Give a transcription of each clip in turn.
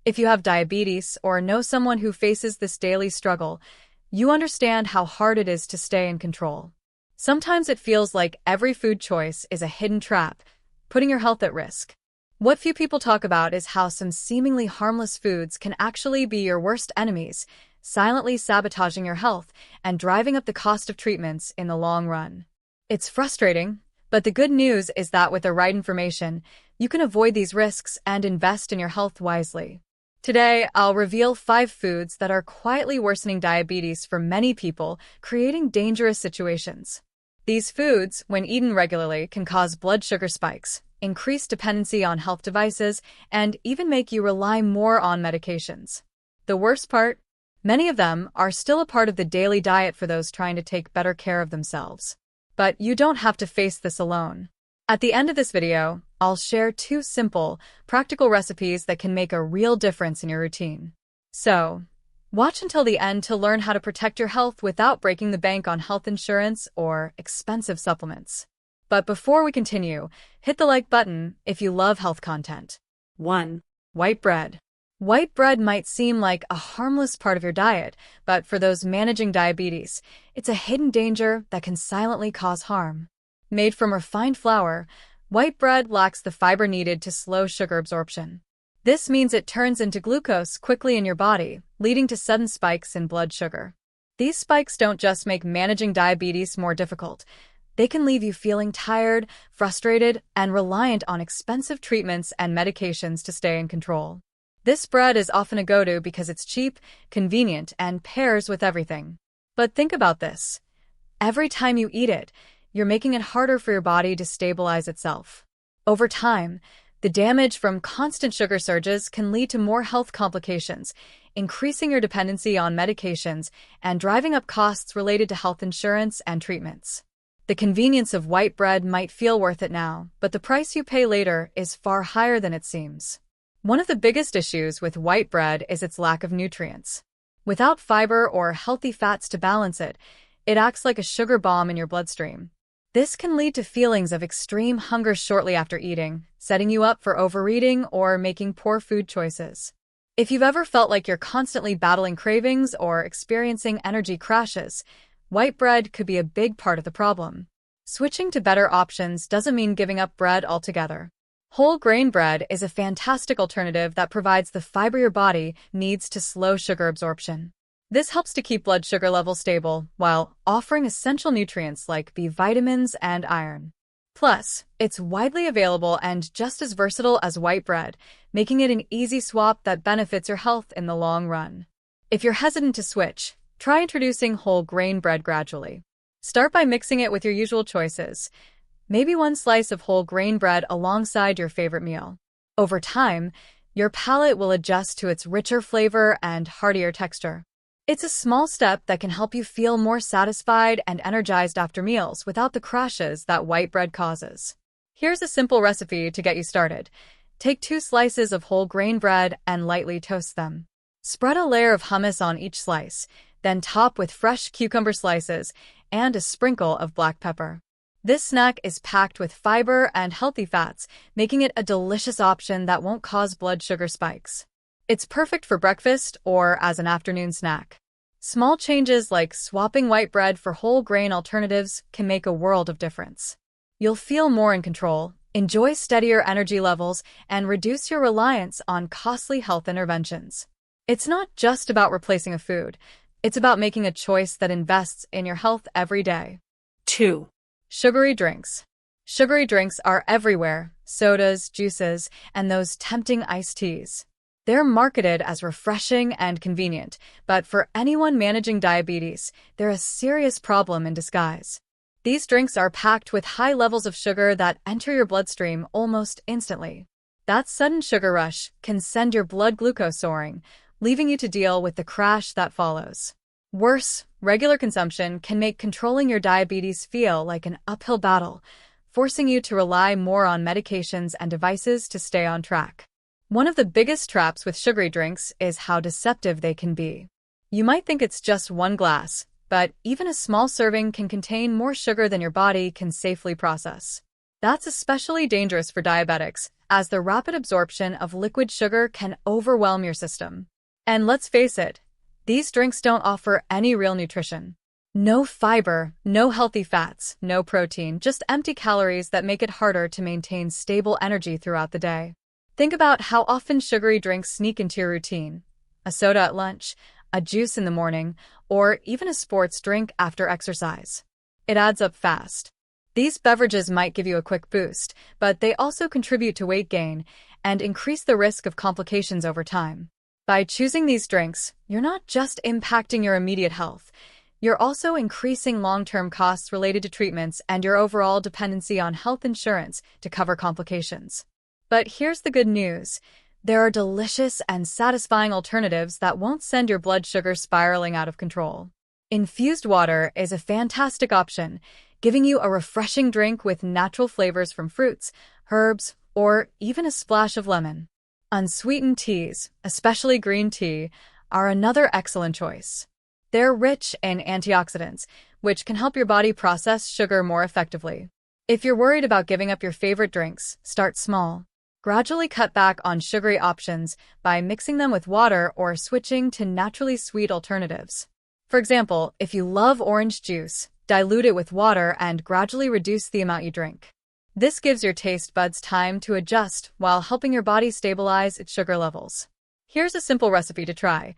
If you have diabetes or know someone who faces this daily struggle, you understand how hard it is to stay in control. Sometimes it feels like every food choice is a hidden trap, putting your health at risk. What few people talk about is how some seemingly harmless foods can actually be your worst enemies, silently sabotaging your health and driving up the cost of treatments in the long run. It's frustrating, but the good news is that with the right information, you can avoid these risks and invest in your health wisely. Today, I'll reveal 5 foods that are quietly worsening diabetes for many people, creating dangerous situations. These foods, when eaten regularly, can cause blood sugar spikes, increase dependency on health devices, and even make you rely more on medications. The worst part? Many of them are still a part of the daily diet for those trying to take better care of themselves. But you don't have to face this alone. At the end of this video, I'll share 2 simple, practical recipes that can make a real difference in your routine. So, watch until the end to learn how to protect your health without breaking the bank on health insurance or expensive supplements. But before we continue, hit the like button if you love health content. 1. White bread. White bread might seem like a harmless part of your diet, but for those managing diabetes, it's a hidden danger that can silently cause harm. Made from refined flour, white bread lacks the fiber needed to slow sugar absorption. This means it turns into glucose quickly in your body, leading to sudden spikes in blood sugar. These spikes don't just make managing diabetes more difficult. They can leave you feeling tired, frustrated, and reliant on expensive treatments and medications to stay in control. This bread is often a go-to because it's cheap, convenient, and pairs with everything. But think about this. Every time you eat it, you're making it harder for your body to stabilize itself. Over time, the damage from constant sugar surges can lead to more health complications, increasing your dependency on medications and driving up costs related to health insurance and treatments. The convenience of white bread might feel worth it now, but the price you pay later is far higher than it seems. One of the biggest issues with white bread is its lack of nutrients. Without fiber or healthy fats to balance it, it acts like a sugar bomb in your bloodstream. This can lead to feelings of extreme hunger shortly after eating, setting you up for overeating or making poor food choices. If you've ever felt like you're constantly battling cravings or experiencing energy crashes, white bread could be a big part of the problem. Switching to better options doesn't mean giving up bread altogether. Whole grain bread is a fantastic alternative that provides the fiber your body needs to slow sugar absorption. This helps to keep blood sugar levels stable while offering essential nutrients like B vitamins and iron. Plus, it's widely available and just as versatile as white bread, making it an easy swap that benefits your health in the long run. If you're hesitant to switch, try introducing whole grain bread gradually. Start by mixing it with your usual choices, maybe one slice of whole grain bread alongside your favorite meal. Over time, your palate will adjust to its richer flavor and heartier texture. It's a small step that can help you feel more satisfied and energized after meals without the crashes that white bread causes. Here's a simple recipe to get you started. Take 2 slices of whole grain bread and lightly toast them. Spread a layer of hummus on each slice, then top with fresh cucumber slices and a sprinkle of black pepper. This snack is packed with fiber and healthy fats, making it a delicious option that won't cause blood sugar spikes. It's perfect for breakfast or as an afternoon snack. Small changes like swapping white bread for whole grain alternatives can make a world of difference. You'll feel more in control, enjoy steadier energy levels, and reduce your reliance on costly health interventions. It's not just about replacing a food. It's about making a choice that invests in your health every day. 2. Sugary drinks. Sugary drinks are everywhere: sodas, juices, and those tempting iced teas. They're marketed as refreshing and convenient, but for anyone managing diabetes, they're a serious problem in disguise. These drinks are packed with high levels of sugar that enter your bloodstream almost instantly. That sudden sugar rush can send your blood glucose soaring, leaving you to deal with the crash that follows. Worse, regular consumption can make controlling your diabetes feel like an uphill battle, forcing you to rely more on medications and devices to stay on track. One of the biggest traps with sugary drinks is how deceptive they can be. You might think it's just 1 glass, but even a small serving can contain more sugar than your body can safely process. That's especially dangerous for diabetics, as the rapid absorption of liquid sugar can overwhelm your system. And let's face it, these drinks don't offer any real nutrition. No fiber, no healthy fats, no protein, just empty calories that make it harder to maintain stable energy throughout the day. Think about how often sugary drinks sneak into your routine. A soda at lunch, a juice in the morning, or even a sports drink after exercise. It adds up fast. These beverages might give you a quick boost, but they also contribute to weight gain and increase the risk of complications over time. By choosing these drinks, you're not just impacting your immediate health, you're also increasing long-term costs related to treatments and your overall dependency on health insurance to cover complications. But here's the good news. There are delicious and satisfying alternatives that won't send your blood sugar spiraling out of control. Infused water is a fantastic option, giving you a refreshing drink with natural flavors from fruits, herbs, or even a splash of lemon. Unsweetened teas, especially green tea, are another excellent choice. They're rich in antioxidants, which can help your body process sugar more effectively. If you're worried about giving up your favorite drinks, start small. Gradually cut back on sugary options by mixing them with water or switching to naturally sweet alternatives. For example, if you love orange juice, dilute it with water and gradually reduce the amount you drink. This gives your taste buds time to adjust while helping your body stabilize its sugar levels. Here's a simple recipe to try.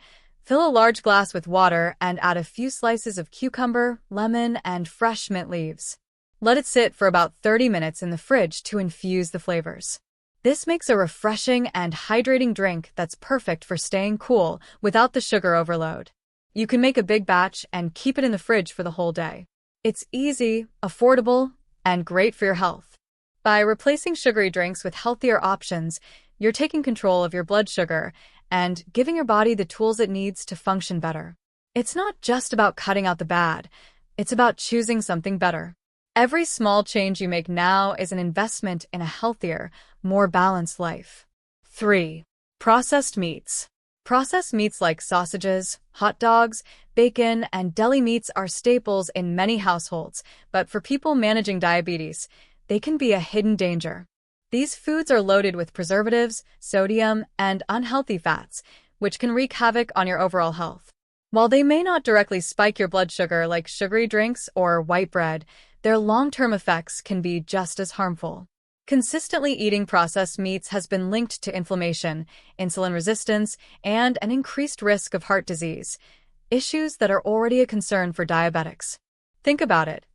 Fill a large glass with water and add a few slices of cucumber, lemon, and fresh mint leaves. Let it sit for about 30 minutes in the fridge to infuse the flavors. This makes a refreshing and hydrating drink that's perfect for staying cool without the sugar overload. You can make a big batch and keep it in the fridge for the whole day. It's easy, affordable, and great for your health. By replacing sugary drinks with healthier options, you're taking control of your blood sugar and giving your body the tools it needs to function better. It's not just about cutting out the bad, it's about choosing something better. Every small change you make now is an investment in a healthier, more balanced life. 3. Processed meats. Processed meats like sausages, hot dogs, bacon, and deli meats are staples in many households, but for people managing diabetes, they can be a hidden danger. These foods are loaded with preservatives, sodium, and unhealthy fats, which can wreak havoc on your overall health. While they may not directly spike your blood sugar like sugary drinks or white bread, their long-term effects can be just as harmful. Consistently eating processed meats has been linked to inflammation, insulin resistance, and an increased risk of heart disease, issues that are already a concern for diabetics. Think about it.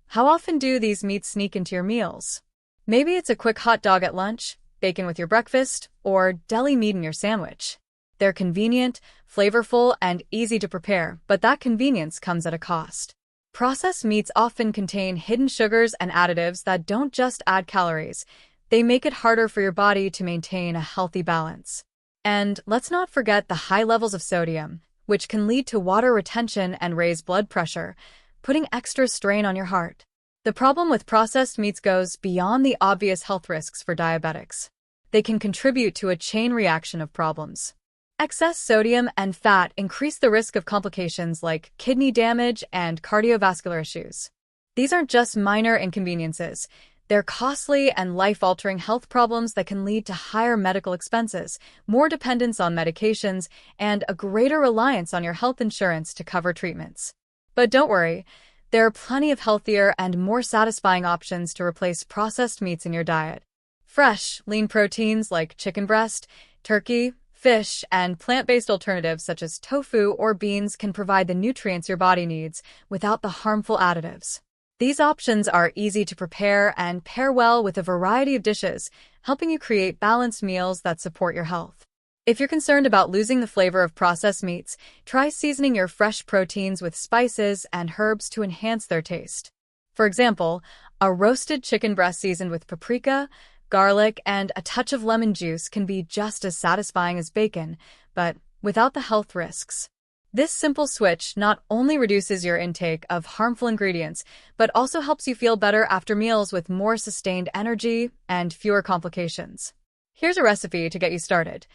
How often do these meats sneak into your meals? Maybe it's a quick hot dog at lunch, bacon with your breakfast, or deli meat in your sandwich. They're convenient, flavorful, and easy to prepare, but that convenience comes at a cost. Processed meats often contain hidden sugars and additives that don't just add calories, they make it harder for your body to maintain a healthy balance. And let's not forget the high levels of sodium, which can lead to water retention and raise blood pressure, putting extra strain on your heart. The problem with processed meats goes beyond the obvious health risks for diabetics. They can contribute to a chain reaction of problems. Excess sodium and fat increase the risk of complications like kidney damage and cardiovascular issues. These aren't just minor inconveniences. They're costly and life-altering health problems that can lead to higher medical expenses, more dependence on medications, and a greater reliance on your health insurance to cover treatments. But don't worry, there are plenty of healthier and more satisfying options to replace processed meats in your diet. Fresh, lean proteins like chicken breast, turkey, fish, and plant-based alternatives such as tofu or beans can provide the nutrients your body needs without the harmful additives. These options are easy to prepare and pair well with a variety of dishes, helping you create balanced meals that support your health. If you're concerned about losing the flavor of processed meats, try seasoning your fresh proteins with spices and herbs to enhance their taste. For example, a roasted chicken breast seasoned with paprika, garlic, and a touch of lemon juice can be just as satisfying as bacon, but without the health risks. This simple switch not only reduces your intake of harmful ingredients, but also helps you feel better after meals with more sustained energy and fewer complications. Here's a recipe to get you started.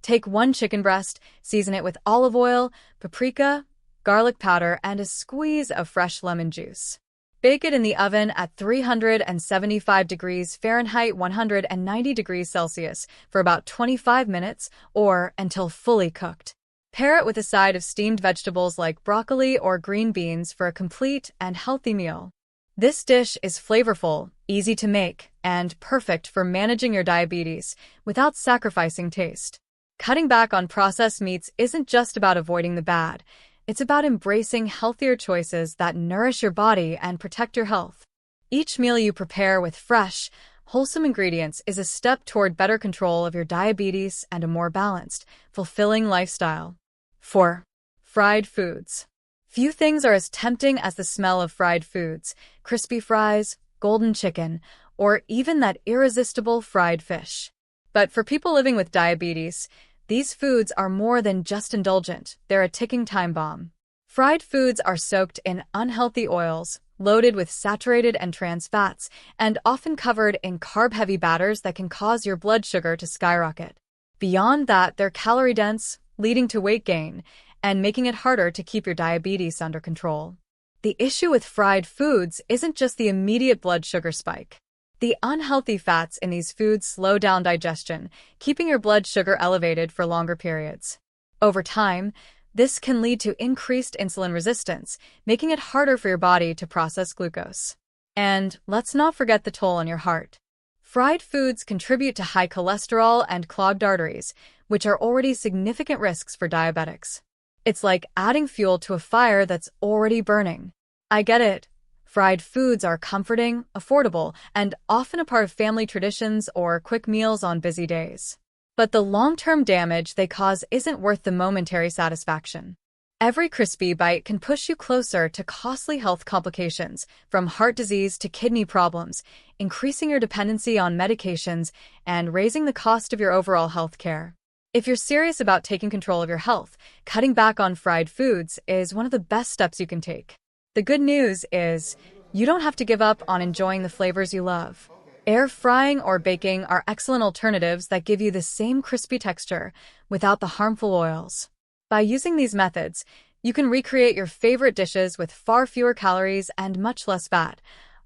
Take 1 chicken breast, season it with olive oil, paprika, garlic powder, and a squeeze of fresh lemon juice. Bake it in the oven at 375 degrees Fahrenheit 190 degrees Celsius for about 25 minutes or until fully cooked. Pair it with a side of steamed vegetables like broccoli or green beans for a complete and healthy meal. This dish is flavorful, easy to make, and perfect for managing your diabetes without sacrificing taste. Cutting back on processed meats isn't just about avoiding the bad. It's about embracing healthier choices that nourish your body and protect your health. Each meal you prepare with fresh, wholesome ingredients is a step toward better control of your diabetes and a more balanced, fulfilling lifestyle. 4. Fried foods. Few things are as tempting as the smell of fried foods, crispy fries, golden chicken, or even that irresistible fried fish. But for people living with diabetes, these foods are more than just indulgent, they're a ticking time bomb. Fried foods are soaked in unhealthy oils, loaded with saturated and trans fats, and often covered in carb-heavy batters that can cause your blood sugar to skyrocket. Beyond that, they're calorie-dense, leading to weight gain, and making it harder to keep your diabetes under control. The issue with fried foods isn't just the immediate blood sugar spike. The unhealthy fats in these foods slow down digestion, keeping your blood sugar elevated for longer periods. Over time, this can lead to increased insulin resistance, making it harder for your body to process glucose. And let's not forget the toll on your heart. Fried foods contribute to high cholesterol and clogged arteries, which are already significant risks for diabetics. It's like adding fuel to a fire that's already burning. I get it. Fried foods are comforting, affordable, and often a part of family traditions or quick meals on busy days. But the long-term damage they cause isn't worth the momentary satisfaction. Every crispy bite can push you closer to costly health complications, from heart disease to kidney problems, increasing your dependency on medications and raising the cost of your overall health care. If you're serious about taking control of your health, cutting back on fried foods is one of the best steps you can take. The good news is, you don't have to give up on enjoying the flavors you love. Air frying or baking are excellent alternatives that give you the same crispy texture without the harmful oils. By using these methods, you can recreate your favorite dishes with far fewer calories and much less fat,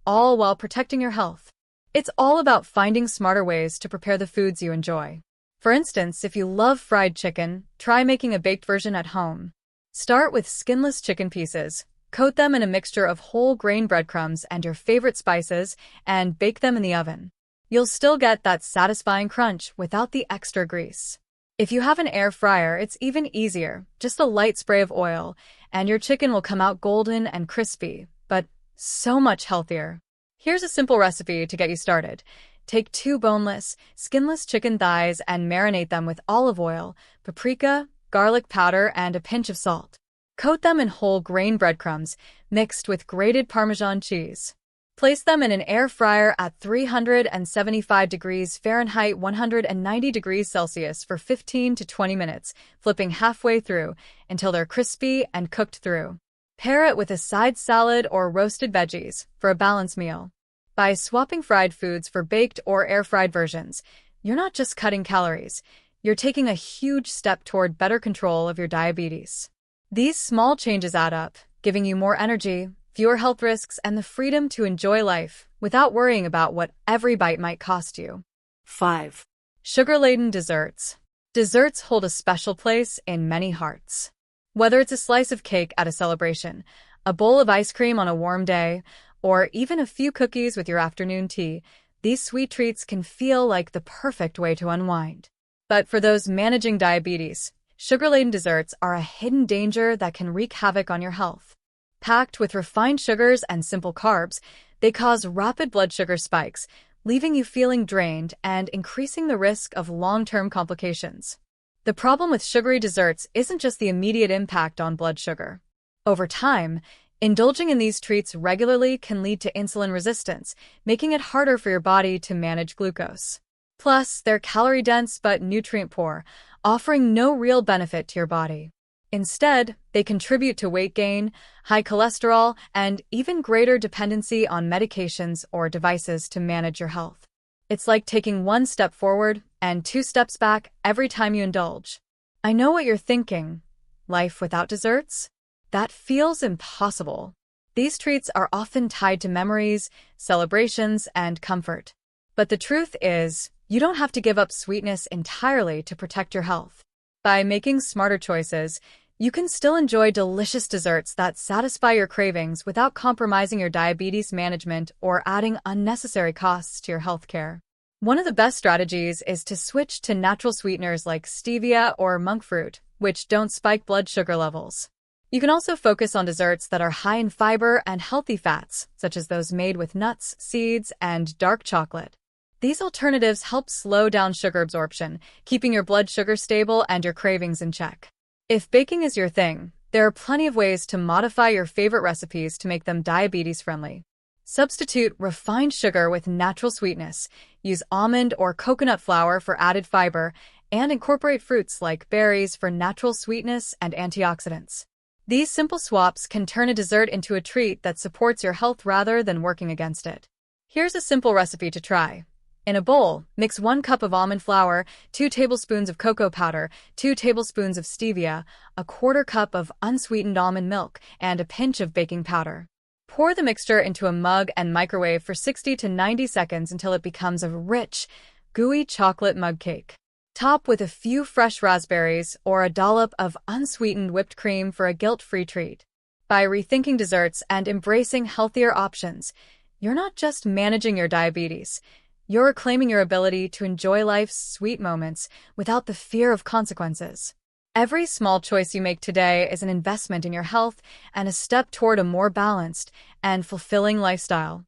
all while protecting your health. It's all about finding smarter ways to prepare the foods you enjoy. For instance, if you love fried chicken, try making a baked version at home. Start with skinless chicken pieces. Coat them in a mixture of whole grain breadcrumbs and your favorite spices, and bake them in the oven. You'll still get that satisfying crunch without the extra grease. If you have an air fryer, it's even easier. Just a light spray of oil, and your chicken will come out golden and crispy, but so much healthier. Here's a simple recipe to get you started. Take 2 boneless, skinless chicken thighs and marinate them with olive oil, paprika, garlic powder, and a pinch of salt. Coat them in whole grain breadcrumbs mixed with grated Parmesan cheese. Place them in an air fryer at 375 degrees Fahrenheit 190 degrees Celsius for 15 to 20 minutes, flipping halfway through until they're crispy and cooked through. Pair it with a side salad or roasted veggies for a balanced meal. By swapping fried foods for baked or air-fried versions, you're not just cutting calories, you're taking a huge step toward better control of your diabetes. These small changes add up, giving you more energy, fewer health risks, and the freedom to enjoy life without worrying about what every bite might cost you. 5. Sugar-laden desserts. Desserts hold a special place in many hearts. Whether it's a slice of cake at a celebration, a bowl of ice cream on a warm day, or even a few cookies with your afternoon tea, these sweet treats can feel like the perfect way to unwind. But for those managing diabetes, sugar-laden desserts are a hidden danger that can wreak havoc on your health. Packed with refined sugars and simple carbs, they cause rapid blood sugar spikes, leaving you feeling drained and increasing the risk of long-term complications. The problem with sugary desserts isn't just the immediate impact on blood sugar. Over time, indulging in these treats regularly can lead to insulin resistance, making it harder for your body to manage glucose. Plus, they're calorie-dense but nutrient-poor, offering no real benefit to your body. Instead, they contribute to weight gain, high cholesterol, and even greater dependency on medications or devices to manage your health. It's like taking 1 step forward and 2 steps back every time you indulge. I know what you're thinking. Life without desserts? That feels impossible. These treats are often tied to memories, celebrations, and comfort. But the truth is, you don't have to give up sweetness entirely to protect your health. By making smarter choices, you can still enjoy delicious desserts that satisfy your cravings without compromising your diabetes management or adding unnecessary costs to your healthcare. One of the best strategies is to switch to natural sweeteners like stevia or monk fruit, which don't spike blood sugar levels. You can also focus on desserts that are high in fiber and healthy fats, such as those made with nuts, seeds, and dark chocolate. These alternatives help slow down sugar absorption, keeping your blood sugar stable and your cravings in check. If baking is your thing, there are plenty of ways to modify your favorite recipes to make them diabetes-friendly. Substitute refined sugar with natural sweetness, use almond or coconut flour for added fiber, and incorporate fruits like berries for natural sweetness and antioxidants. These simple swaps can turn a dessert into a treat that supports your health rather than working against it. Here's a simple recipe to try. In a bowl, mix 1 cup of almond flour, 2 tablespoons of cocoa powder, 2 tablespoons of stevia, a 1/4 cup of unsweetened almond milk, and a pinch of baking powder. Pour the mixture into a mug and microwave for 60 to 90 seconds until it becomes a rich, gooey chocolate mug cake. Top with a few fresh raspberries or a dollop of unsweetened whipped cream for a guilt-free treat. By rethinking desserts and embracing healthier options, you're not just managing your diabetes, you're reclaiming your ability to enjoy life's sweet moments without the fear of consequences. Every small choice you make today is an investment in your health and a step toward a more balanced and fulfilling lifestyle.